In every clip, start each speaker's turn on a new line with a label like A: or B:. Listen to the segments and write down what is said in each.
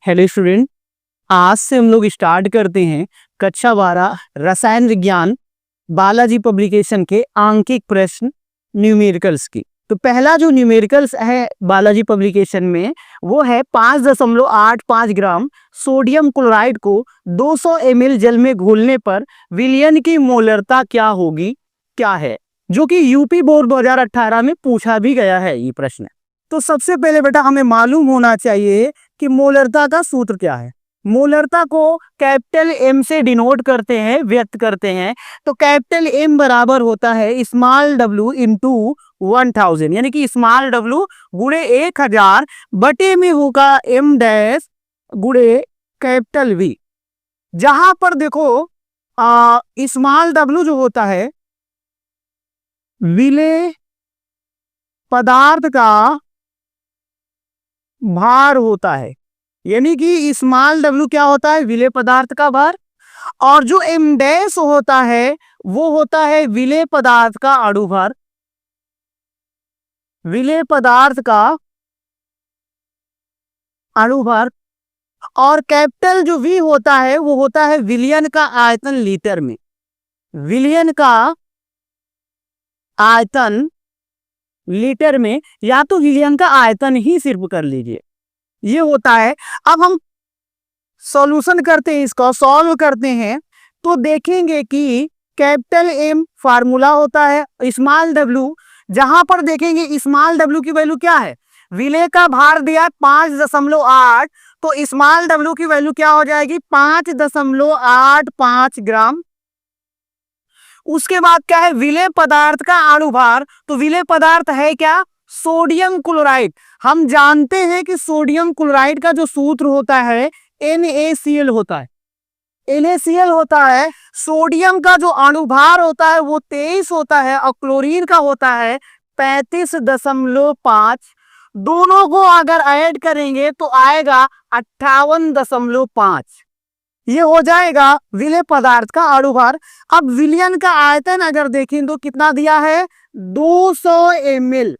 A: Hello student, आज से हम लोग स्टार्ट करते हैं कक्षा 12 रसायन विज्ञान बालाजी पब्लिकेशन के आंकिक प्रश्न न्यूमेरिकल्स की। तो पहला जो न्यूमेरिकल्स है बालाजी पब्लिकेशन में वो है 5.85 ग्राम सोडियम क्लोराइड को 200 ml जल में घोलने पर विलयन की मोलरता क्या होगी, क्या है, जो कि यूपी बोर्ड 2018 में पूछा भी गया है ये प्रश्न। तो सबसे पहले बेटा हमें मालूम होना चाहिए कि मोलरता का सूत्र क्या है। मोलरता को कैपिटल एम से डिनोट करते हैं, व्यक्त करते हैं। तो कैपिटल एम बराबर होता है स्मॉल डब्ल्यू इंटू 1000, यानी कि स्मॉल डब्ल्यू गुणे 1000 बटे में होगा एम डैश गुणे कैपिटल वी। जहां पर देखो स्मॉल डब्ल्यू जो होता है विलेय पदार्थ का भार होता है, यानी कि स्मॉल डब्ल्यू क्या होता है, विलेय पदार्थ का भार। और जो एम डैश होता है वो होता है विलेय पदार्थ का अणुभार, विलेय पदार्थ का अणुभार। और कैपिटल जो वी होता है वो होता है विलयन का आयतन लीटर में, विलयन का आयतन लीटर में, या तो विलयन का आयतन ही सिर्फ कर लीजिए, ये होता है। अब हम सॉल्यूशन करते हैं, इसको सॉल्व करते हैं तो देखेंगे कि कैपिटल एम फार्मूला होता है, स्मॉल डब्ल्यू, जहां पर देखेंगे स्मॉल डब्ल्यू की वैल्यू क्या है, विलेय का भार दिया 5.8, तो स्मॉल डब्ल्यू की वैल्यू क्या हो जाएगी 5.85 ग्राम। उसके बाद क्या है विलेय पदार्थ का अणुभार, तो विलेय पदार्थ है क्या, सोडियम क्लोराइड। हम जानते हैं कि सोडियम क्लोराइड का जो सूत्र होता है NaCl होता है, NaCl होता है। सोडियम का जो अणुभार होता है वो 23 होता है और क्लोरीन का होता है 35.5। दोनों को अगर ऐड करेंगे तो आएगा 58.5, ये हो जाएगा विलेय पदार्थ का अणुभार। अब विलयन का आयतन अगर देखें तो कितना दिया है 200 ml,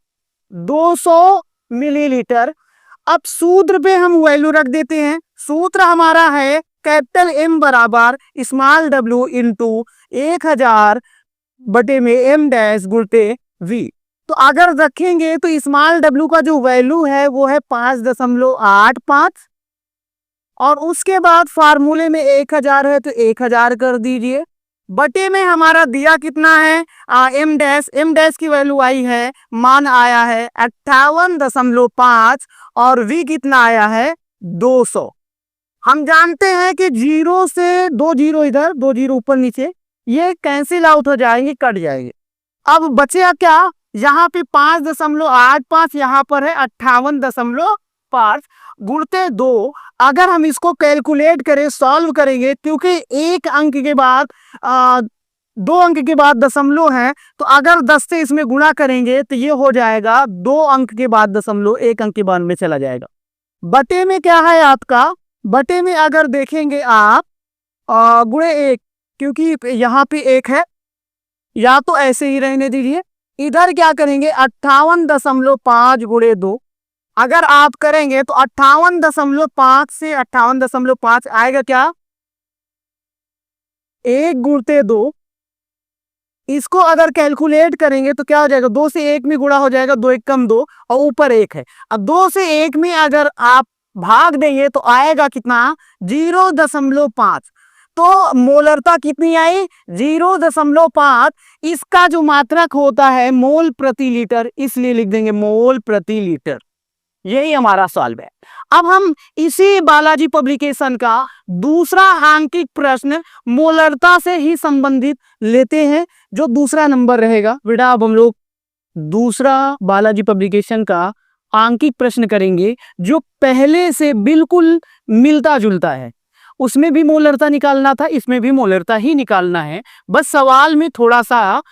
A: 200 मिलीलीटर। अब सूत्र पे हम वैल्यू रख देते हैं, सूत्र हमारा है कैपिटल एम बराबर स्मॉल डब्ल्यू इंटू 1000 बटे में एम डैश गुणते वी। तो अगर रखेंगे तो स्मॉल डब्ल्यू का जो वैल्यू है वो है 5.85, और उसके बाद फार्मूले में 1000 है तो 1000 कर दीजिए, बटे में हमारा दिया कितना है एम डैश की वैल्यू आई है, मान आया है 58.5, और वी कितना आया है 200। हम जानते हैं कि 0 से 2 जीरो इधर, 2 जीरो ऊपर नीचे, ये कैंसिल आउट हो जाएंगे, कट जाएंगे। अब बचेगा क्या, यहाँ पे 5.85, यहाँ पर है 58.5 गुणते 2। अगर हम इसको कैलकुलेट करें, सॉल्व करेंगे, क्योंकि एक अंक के बाद 2 अंक के बाद दशमलव है, तो अगर 10 से इसमें गुणा करेंगे तो ये हो जाएगा 2 अंक के बाद दशमलव 1 अंक के बाद में चला जाएगा। बटे में क्या है आपका, बटे में अगर देखेंगे आप गुणे 1, क्योंकि यहाँ पे 1 है, या तो ऐसे ही रहने दीजिए। इधर क्या करेंगे 58.5 गुणे 2, अगर आप करेंगे तो 58.5 से 58.5 आएगा क्या 1 गुणते 2। इसको अगर कैलकुलेट करेंगे तो क्या हो जाएगा, 2 से 1 में गुणा हो जाएगा, 2 1 कम 2, और ऊपर 1 है। अब 2 से 1 में अगर आप भाग देंगे तो आएगा कितना 0.5। तो मोलरता कितनी आई 0.5। इसका जो मात्रक होता है मोल प्रति लीटर, इसलिए लिख देंगे मोल प्रति लीटर। यही हमारा सवाल है। अब हम इसी बालाजी पब्लिकेशन का दूसरा आंकिक प्रश्न मोलरता से ही संबंधित लेते हैं, जो दूसरा नंबर रहेगा बेटा। अब हम लोग दूसरा बालाजी पब्लिकेशन का आंकिक प्रश्न करेंगे जो पहले से बिल्कुल मिलता जुलता है। उसमें भी मोलरता निकालना था, इसमें भी मोलरता ही निकालना है, बस सवाल में थोड़ा सा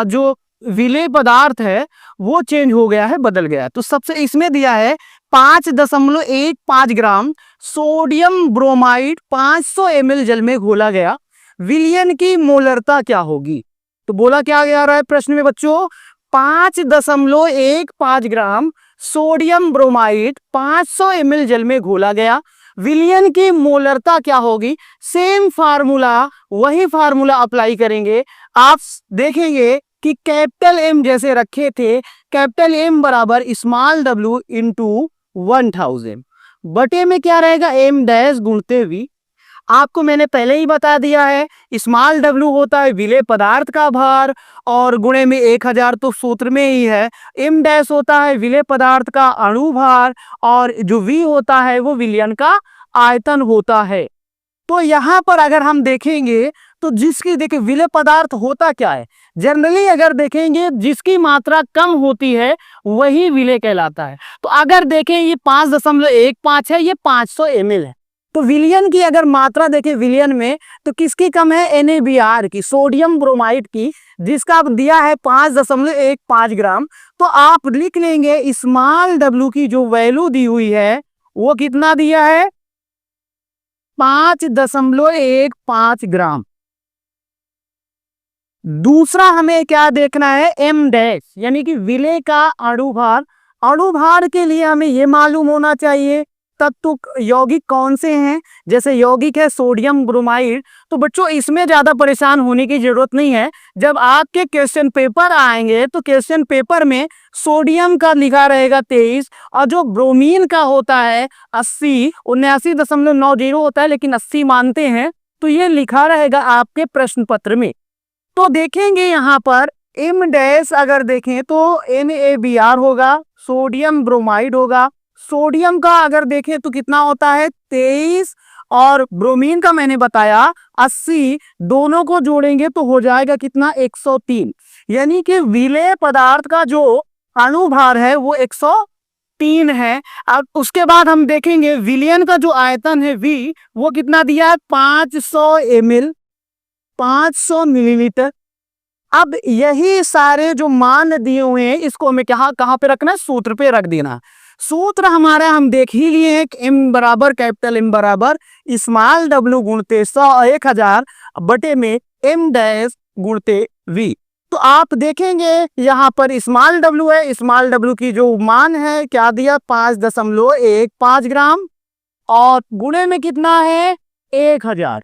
A: जो विलेय पदार्थ है वो चेंज हो गया है, बदल गया है। तो सबसे इसमें दिया है 5.15 ग्राम सोडियम ब्रोमाइड 500 ml जल में घोला गया, विलयन की मोलरता क्या होगी। तो बोला क्या गया रहा है प्रश्न में बच्चों, 5.15 ग्राम सोडियम ब्रोमाइड 500 ml जल में घोला गया, विलियन की मोलरता क्या होगी, सेम फार्मूला, वही फार्मूला अप्लाई करेंगे। आप देखेंगे कि कैपिटल एम जैसे रखे थे, कैपिटल एम बराबर स्मॉल डब्ल्यू इंटू 1000 बटे में क्या रहेगा, एम डैश गुणते वी। आपको मैंने पहले ही बता दिया है, स्मॉल डब्ल्यू होता है विलेय पदार्थ का भार और गुणे में 1000 तो सूत्र में ही है। एम डैश होता है विलेय पदार्थ का अणु भार और जो वी होता है वो विलयन का आयतन होता है। तो यहाँ पर अगर हम देखेंगे तो जिसकी देखिए विलेय पदार्थ होता क्या है, जनरली अगर देखेंगे जिसकी मात्रा कम होती है वही विलेय कहलाता है। तो अगर देखें ये 5.15 है, ये 500 ml है। तो विलियन की अगर मात्रा देखें विलियन में तो किसकी कम है, NaBr की, सोडियम ब्रोमाइड की, जिसका आप दिया है 5.15 ग्राम। तो आप लिख लेंगे स्मॉल डब्ल्यू की जो वैल्यू दी हुई है वो कितना दिया है, 5.15 ग्राम। दूसरा हमें क्या देखना है, एम डैश यानी कि विलेय का अणुभार। अणुभार के लिए हमें यह मालूम होना चाहिए तत्व यौगिक कौन से हैं। जैसे यौगिक है सोडियम ब्रोमाइड, तो बच्चों इसमें ज्यादा परेशान होने की जरूरत नहीं है। जब आपके क्वेश्चन पेपर आएंगे तो क्वेश्चन पेपर में सोडियम का लिखा रहेगा 23 और जो ब्रोमीन का होता है 80, 79.90 होता है लेकिन 80 मानते हैं, तो ये लिखा रहेगा आपके प्रश्न पत्र में। तो देखेंगे यहाँ पर एम डैश अगर देखें तो NaBr होगा, सोडियम ब्रोमाइड होगा। सोडियम का अगर देखें तो कितना होता है 23 और ब्रोमीन का मैंने बताया 80, दोनों को जोड़ेंगे तो हो जाएगा कितना 103। यानी कि विलेय पदार्थ का जो अणुभार है वो 103 है। अब उसके बाद हम देखेंगे विलियन का जो आयतन है V वो कितना दिया है 500 ml, 500 मिलीलीटर। अब यही सारे जो मान दिए हुए हैं इसको हमें कहां पे रखना है, सूत्र पे रख देना। सूत्र हमारा हम देख ही लिए हैं, एम बराबर कैपिटल एम बराबर स्मॉल डब्ल्यू गुणते 1000 बटे में एम डैश गुणते वी। तो आप देखेंगे यहाँ पर स्मॉल डब्ल्यू है, स्मॉल डब्ल्यू की जो मान है क्या दिया 5.15 ग्राम और गुणे में कितना है 1000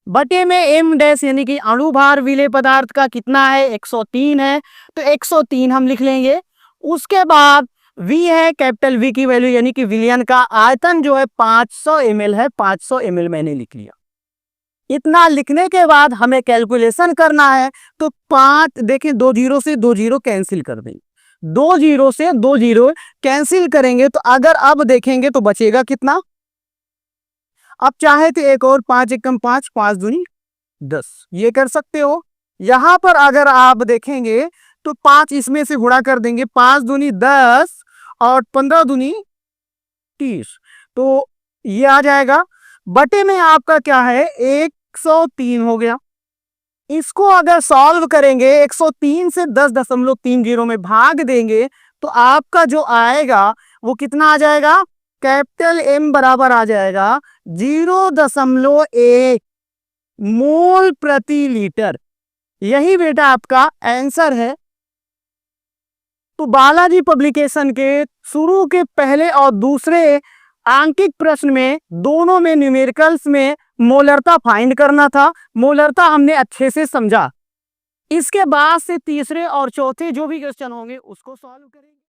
A: बटे में एम डैश यानी कि अणुभार विलेय पदार्थ का कितना है 103 है, तो 103 हम लिख लेंगे। उसके बाद V है कैपिटल V की वैल्यू यानी कि विलियन का आयतन जो है 500 ml है, 500 ml मैंने लिख लिया। इतना लिखने के बाद हमें कैलकुलेशन करना है तो 5 देखिए 2 जीरो से 2 जीरो कैंसिल कर देंगे, 2 जीरो से 2 जीरो कैंसिल करेंगे तो अगर अब देखेंगे तो बचेगा कितना, अब चाहे तो एक और 5 एकम 5, 5 दूनी 10 ये कर सकते हो। यहां पर अगर आप देखेंगे तो 5 इसमें से गुणा कर देंगे, 5 दूनी 10 और 15 दूनी 30, तो ये आ जाएगा। बटे में आपका क्या है 103 हो गया। इसको अगर सॉल्व करेंगे 103 से 10.30 में भाग देंगे तो आपका जो आएगा वो कितना आ जाएगा, कैपिटल एम बराबर आ जाएगा 0.1 मोल प्रति लीटर। यही बेटा आपका आंसर है। तो बालाजी पब्लिकेशन के शुरू के पहले और दूसरे आंकिक प्रश्न में दोनों में न्यूमेरिकल्स में मोलरता फाइंड करना था। मोलरता हमने अच्छे से समझा। इसके बाद से तीसरे और चौथे जो भी क्वेश्चन होंगे उसको सॉल्व करेंगे।